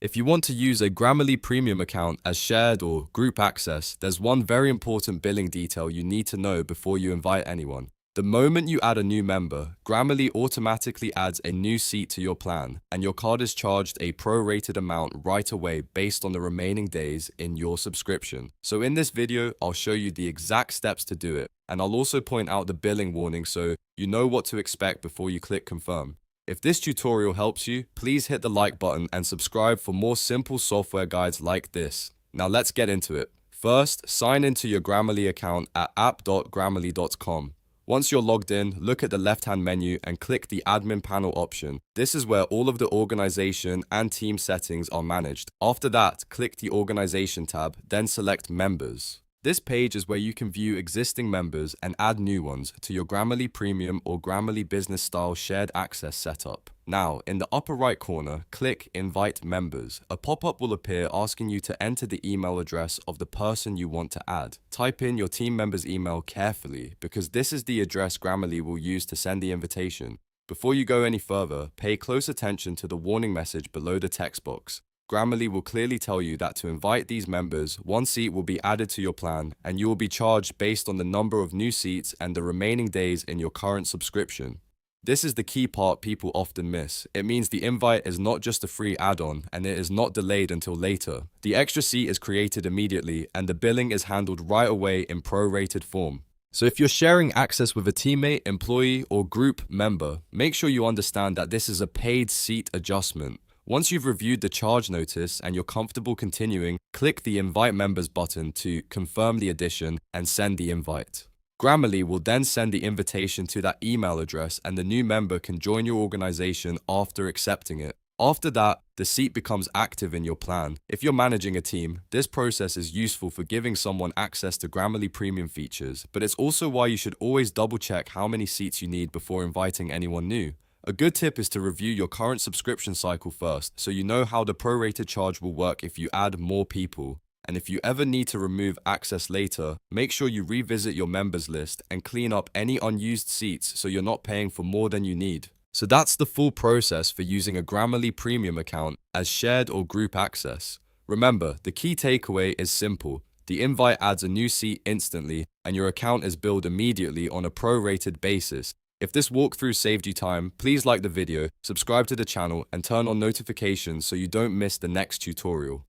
If you want to use a Grammarly Premium account as shared or group access, there's one very important billing detail you need to know before you invite anyone. The moment you add a new member, Grammarly automatically adds a new seat to your plan, and your card is charged a prorated amount right away based on the remaining days in your subscription. So in this video, I'll show you the exact steps to do it, and I'll also point out the billing warning so you know what to expect before you click confirm. If this tutorial helps you, please hit the like button and subscribe for more simple software guides like this. Now let's get into it. First, sign into your Grammarly account at app.grammarly.com. Once you're logged in, look at the left-hand menu and click the admin panel option. This is where all of the organization and team settings are managed. After that, click the organization tab, then select members. This page is where you can view existing members and add new ones to your Grammarly Premium or Grammarly Business Style Shared Access setup. Now, in the upper right corner, click Invite Members. A pop-up will appear asking you to enter the email address of the person you want to add. Type in your team member's email carefully because this is the address Grammarly will use to send the invitation. Before you go any further, pay close attention to the warning message below the text box. Grammarly will clearly tell you that to invite these members, one seat will be added to your plan and you will be charged based on the number of new seats and the remaining days in your current subscription. This is the key part people often miss. It means the invite is not just a free add-on and it is not delayed until later. The extra seat is created immediately and the billing is handled right away in prorated form. So if you're sharing access with a teammate, employee, or group member, make sure you understand that this is a paid seat adjustment. Once you've reviewed the charge notice and you're comfortable continuing, click the Invite Members button to confirm the addition and send the invite. Grammarly will then send the invitation to that email address and the new member can join your organization after accepting it. After that, the seat becomes active in your plan. If you're managing a team, this process is useful for giving someone access to Grammarly Premium features, but it's also why you should always double check how many seats you need before inviting anyone new. A good tip is to review your current subscription cycle first, so you know how the prorated charge will work if you add more people. And if you ever need to remove access later, make sure you revisit your members list and clean up any unused seats so you're not paying for more than you need. So that's the full process for using a Grammarly Premium account as shared or group access. Remember, the key takeaway is simple. The invite adds a new seat instantly and your account is billed immediately on a prorated basis. If this walkthrough saved you time, please like the video, subscribe to the channel, and turn on notifications so you don't miss the next tutorial.